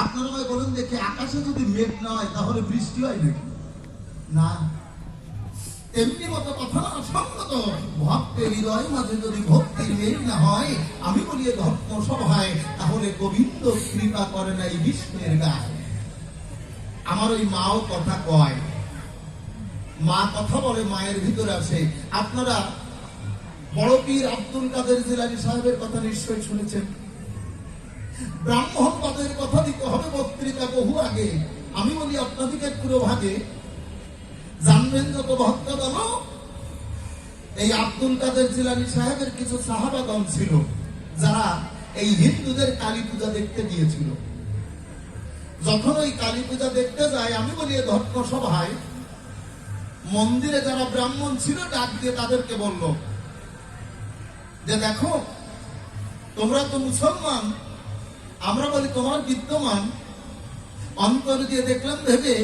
আপনারা ভাই বলেন দেখি, আকাশে যদি মেঘ না হয় তাহলে বৃষ্টি হয় নাকি? না। এমনি মতো কথা না, সঙ্গত ভক্তের হৃদয় মাঝে যদি ভক্তির মেঘ না হয়, আমি বলি ধর্ম সভায়, তাহলে গোবিন্দ কৃপা করে না এই বিষ্ণুর গায়ে। আমার ওই মাও কথা কয়, মা কথা বলে, মায়ের ভিতরে আসে। আপনারা বড় পীর আব্দুল কাদের জিলানী সাহেবের কথা নিশ্চয়ই শুনেছেন। ব্রাহ্মণ পদের কথা দিতে হবে বক্তৃতা বহু আগে। আমি বলি আপনাদের পুরো ভাগে জানবেন যত ভক্ত দল, এই আব্দুল কাদের জিলানী সাহেবের কিছু সাহাবাগণ ছিল যারা এই হিন্দুদের কালী পূজা দেখতে গিয়েছিল। যখন ওই কালী পূজা দেখতে যায়, আমি বলি ধর্ম সভায় মন্দিরে যারা ব্রাহ্মণ ছিল ডাক দিয়ে তাদেরকে বলল যে দেখো, তোমরা তো মুসলমান, আমরা বলি তোমার বিদ্যমান অন্তর দিয়ে দেখলাম ভেবে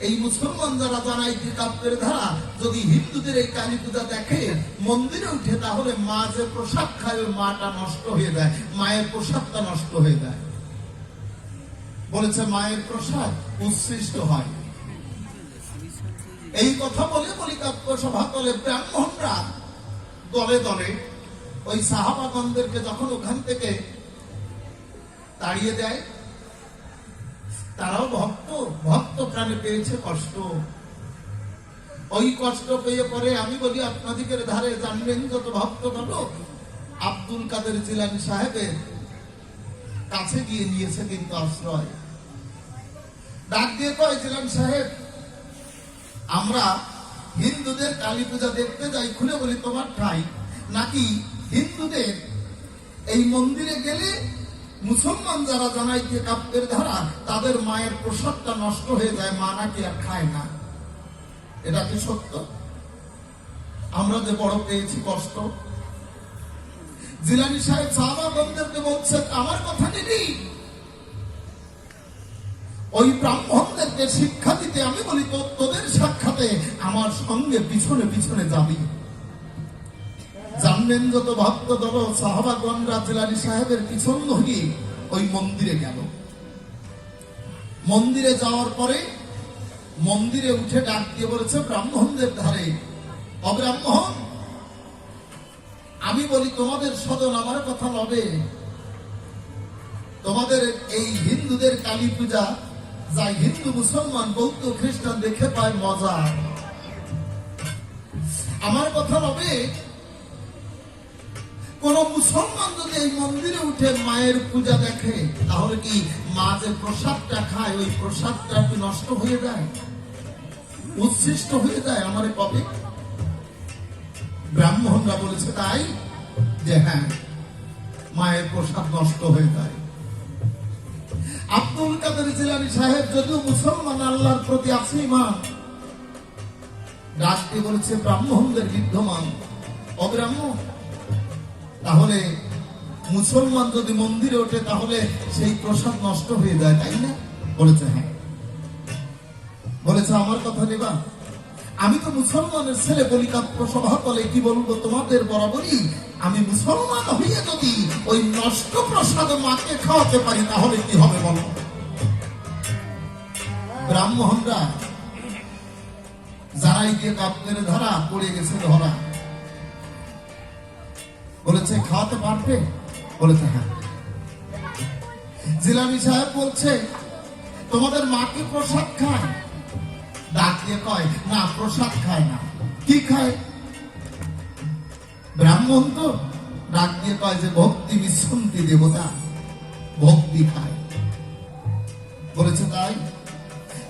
এই মুসলমান যারা জানাই কাব্যের ধারা যদি হিন্দুদের এই কালী পূজা দেখে মন্দিরে উঠে, তাহলে মা যে প্রসাদ খায় ওই মাটা নষ্ট হয়ে যায়, মায়ের প্রসাদটা নষ্ট হয়ে যায়। বলেছে মায়ের প্রসাদ উচ্ছিষ্ট হয়। এই কথা বলে বলিকাব্য সভা তলে ব্রাহ্মণরা দলে দলে ওই সাহাবাগণদেরকে যখন ওখান থেকে তাড়িয়ে দেয়, তারাও ভক্ত প্রাণে পেয়েছে কষ্ট। ওই কষ্ট পেয়ে পরে আমি বলি আপনাদের ধারে জানবেন যত ভক্ত গণ আব্দুল কাদের জিলানী সাহেবের কাছে গিয়ে নিয়েছে কিন্তু আশ্রয়। ডাক দিয়ে কয়, জিলানী সাহেব, আমরা হিন্দুদের কালী পূজা দেখতে যাই। খুলে বলি তোমার ঠাই নাকি হিন্দুদের এই মন্দিরে গেলে মুসলমান যারা জানাই যে কাব্যের ধারা তাদের মায়ের প্রসাদটা নষ্ট হয়ে যায়, মা নাকি আর খায় না। এটা কি সত্য? আমরা যে বড় পেয়েছি কষ্ট। জিলানী সাহেব সাহাবাগণদেরকে বলছেন, আমার কথা নিবি, ওই ব্রাহ্মণদেরকে শিক্ষা দিতে আমি বলি তো তোদের সাক্ষাতে আমার সঙ্গে পিছনে পিছনে যাবি। জানবেন যত ভক্ত দল সাহাবাগণরা জিলানী সাহেবের পিছন ধরে ওই মন্দিরে গেল। মন্দিরে যাওয়ার পরে মন্দিরে উঠে ডাক দিয়ে বলেছে ব্রাহ্মণদের ধারে, অব্রাহ্মণ, আমি বলি তোমাদের সদন আমার কথা লবে। তোমাদের এই হিন্দুদের কালী পূজা যাই হিন্দু মুসলমান বৌদ্ধ খ্রিস্টান দেখে পায় মজা, আমার কথা লবে। কোন মুসলমান যদি এই মন্দিরে উঠে মায়ের পূজা দেখে, তাহলে কি মা যে প্রসাদটা খায় ওই প্রসাদটা কি নষ্ট হয়ে যায়, উচ্ছিষ্ট হয়ে যায়? আমারে কবে? ব্রাহ্মণরা বলেছে তাই, যে হ্যাঁ, মায়ের প্রসাদ নষ্ট হয়ে যায়। আব্দুল কাদের জিলানী সাহেব যদিও মুসলমান, আল্লাহর প্রতি আছে ঈমান, ডাকতে বলেছে ব্রাহ্মণদের বিদ্যমান, অব্রাহ্মণ, তাহলে মুসলমান যদি মন্দিরে ওঠে তাহলে সেই প্রসাদ নষ্ট হয়ে যায়, তাই না? বলেছে হ্যাঁ। বলেছে আমার কথা নেবা, আমি তো মুসলমানের ছেলে, বলিকাব্য সভা তলে কি বলবো তোমাদের বরাবরই, আমি মুসলমান হইয়ে যদি ওই নষ্ট প্রসাদ মাকে খাওয়াতে পারি তাহলে কি হবে বলো? ব্রাহ্মণরা যারাই গিয়ে কাব্যের ধারা পড়ে গেছে ধরা, বলেছে খাওয়াতে পারবে? বলেছে হ্যাঁ। জিলানী সাহেব বলছে তোমাদের মাকে প্রসাদ খায়? ডাক দিয়ে কয় না, প্রসাদ খায় না। কি খায়? ব্রাহ্মণ তো। ডাক দিয়ে কয় যে ভক্তি বিশ্বন্তি দেবতা, ভক্তি খায়। বলেছে তাই,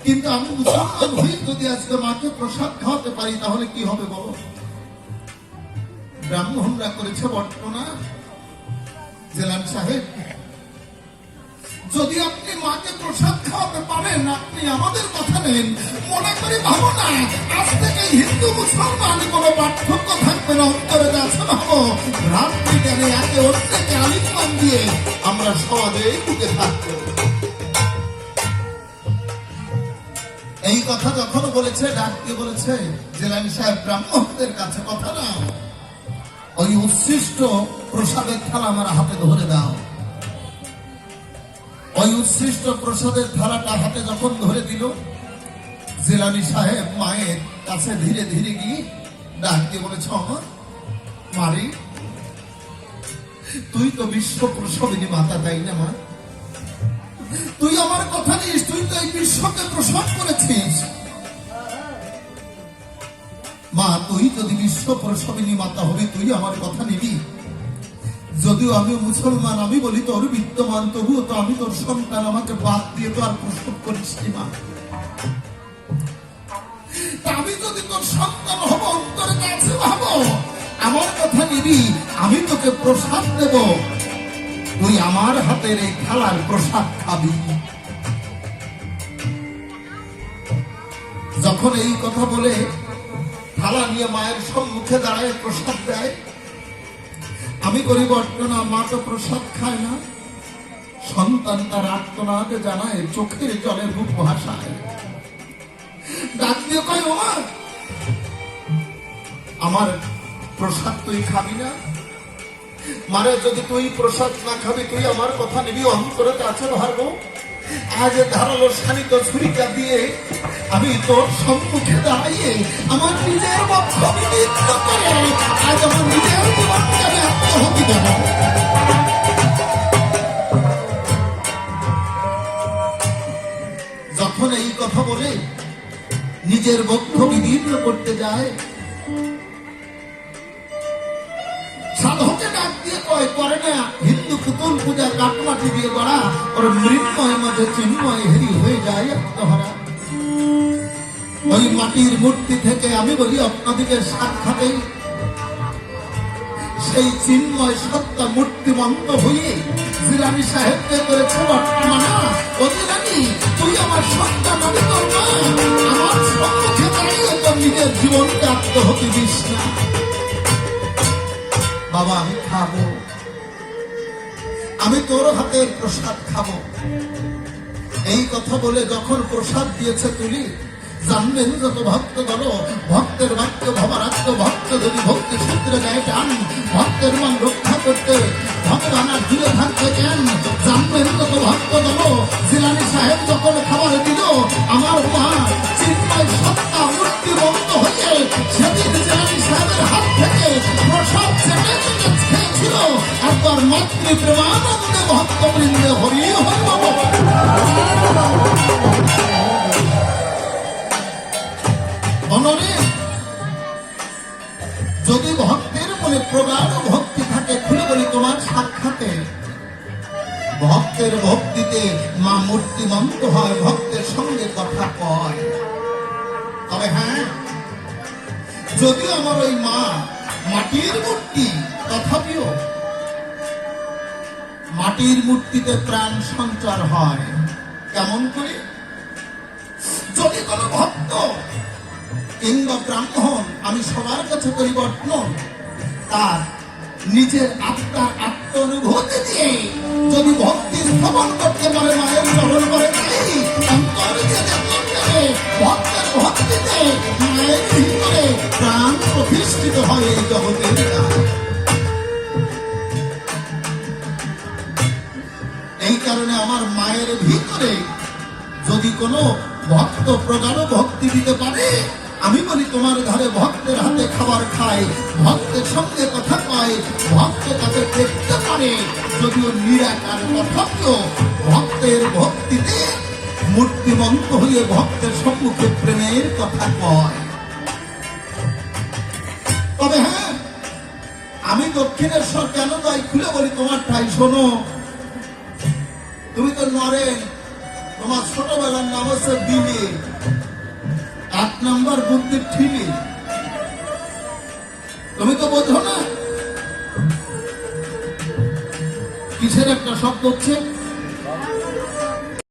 কিন্তু আমি মুসলমান হই যদি আজকে মাকে প্রসাদ খাওয়াতে পারি তাহলে কি হবে বলো? ব্রাহ্মণরা করেছে বর্ণনা, জিলানী সাহেব, যদি আপনি মাকে প্রসাদ খাওয়াতে পারেন, আপনি আমাদের কথা নেন, মনে করি ভাবো না আজ থেকে হিন্দু মুসলমান কোনো পার্থক্য থাকবে না, অন্তরে যাচ্ছে ভাবো ভ্রাতৃ জ্ঞানে একে অন্যকে আলিঙ্গন দিয়ে আমরা সমাজে ঢুকে থাকবো। এই কথা যখন বলেছে, ডাক দিয়ে বলেছে জিলানী সাহেব, ব্রাহ্মণদের কাছে কথা না, ওই উচ্ছিষ্ট প্রসাদের থালা আমার হাতে ধরে দাও। ওই উৎসৃষ্ট প্রসাদের থালাটা হাতে যখন ধরে দিল, জিলানী সাহেব মায়ের কাছে ধীরে ধীরে গিয়ে ডাক দিয়ে বলেছ, আমার মারি, তুই তো বিশ্ব প্রসবিনী মাতা, তাই না মা? তুই আমার কথা নিস, তুই তো এই বিশ্বকে প্রসব করেছিস। মা, তুই যদি বিশ্ব প্রসবিনী মাতা হবি, তুই আমার কথা নিবি। যদিও আমি মুসলমান, আমি বলি তোর বিদ্যমান, তবুও তো আমি তোর সন্তান, আমাকে বাদ দিয়ে তো আর প্রসব করিস নি মা। আমি যদি তোর সন্তান হব, অন্তরের কাছে ভাবো, আমার কথা নিবি, আমি তোকে প্রসাদ দেব, তুই আমার হাতের এই থালার প্রসাদ খাবি। যখন এই কথা বলে থালা নিয়ে মায়ের সম্মুখে দাঁড়ায় প্রসাদ দেয়, আমি করি বর্ণনা, মা তো প্রসাদ খায় না। সন্তান তার আর্তনাদ জানায়, চোখের জলে বুক ভাসায়, ডাক দিয়ে কয়, ও মা, আমার প্রসাদ তুই খাবি না? মারে, যদি তুই প্রসাদ না খাবি, তুই আমার কথা নিবি, অন্তরে কাছে ভারবো। আজ ধারালো শানিত ছুরিকা দিয়ে আমি তোর সম্মুখে দাঁড়িয়ে আমার নিজের বক্ষ বিদীর্ণ করে আজ আমার নিজের জীবনকে আমি আত্মহতি দেব। যখন এই কথা বলে নিজের বক্ষ বিদীর্ণ করতে যায়, সাধকে ডাক দিয়ে কয়, করে না হিন্দু পুতুল পূজা, কাটমাটি দিয়ে গড়া, ওর মৃন্ময় মাঝে চিন্ময় হেরি হয়ে যায় আত্মহারা। ওই মাটির মূর্তি থেকে আমি বলি আপনাদিকে সাক্ষাতে সেই চিন্ময় সত্তা মূর্তিমন্ত হয়ে জিলানী সাহেবকে করেছে বর্তমানা, ও জিলানী, তুই আমার সন্তান, আমি তোর মা, আমার সম্মুখে দাঁড়িয়ে তোর নিজের জীবনকে আত্মহতি দিস না। বাবা, আমি খাবো, আমি তোর হাতের প্রসাদ খাবো। এই কথা বলে যখন প্রসাদ দিয়েছে তুলি, জানবেন যত ভক্ত গণ, ভক্তের বাক্য ভবারাক্য, ভক্ত যদি ভক্তি সূত্রে গায়ে টান, ভক্তের মন রক্ষা করতে ভগবান আর দূরে থাকতে কেন, জানবেন যত ভক্ত গণ। জিলানী সাহেব যখন খাবার দিল, আমার মা চিন্ময় সত্তা মূর্তিবন্ত হয়ে সেদিন জিলানী সাহেবের হাত থেকে প্রসাদ চেটে চেটে খেয়েছিল। একবার মাতৃ প্রেমানন্দে ভক্তবৃন্দে হরি হরি বাবা। যদি ভক্তের মনে প্রগাঢ় ভক্তি থাকে, খুলে বলি তোমার সাক্ষাতে ভক্তের ভক্তিতে মা মূর্তিমন্ত হয়, ভক্তের সঙ্গে কথা কয়। তবে হ্যাঁ, যদিও আমার ওই মা মাটির মূর্তি, তথাপিও মাটির মূর্তিতে প্রাণ সঞ্চার হয়। কেমন করে? যদি কোনো ভক্ত কিংবা ব্রাহ্মণ, আমি সবার কাছে পরিবর্তন, তার নিজের আত্মার আত্মানুভূতি দিয়ে যদি ভক্তি স্থাপন করতে পারে, মায়ের চরণ করে নাই অন্তর দিয়ে ভক্তের ভক্তিতে মায়ের ভিতরে প্রাণ প্রতিষ্ঠিত হয় এই জগতের। এই কারণে আমার মায়ের ভিতরে যদি কোনো ভক্ত প্রগাঢ় ভক্তি দিতে পারে, আমি বলি তোমার ঘরে ভক্তের হাতে খাবার খায়, ভক্তের সঙ্গে কথা কয়, ভক্ত তাকে দেখতে পারে, যদিও নিরাকার, তথাপিও ভক্তের ভক্তিতে মূর্তিমন্ত হয়ে ভক্তের সম্মুখে প্রেমের কথা কয়। তবে হ্যাঁ, আমি দক্ষিণেশ্বর কেন যাই খুলে বলি তোমার ঠাই শোনো। তুমি তো নরেন, তোমার ছোটবেলার নাম হচ্ছে বিলি, 8 নম্বর বুদ্ধির ঠিলি, তুমি তো বোঝো না কিসের একটা শব্দ হচ্ছে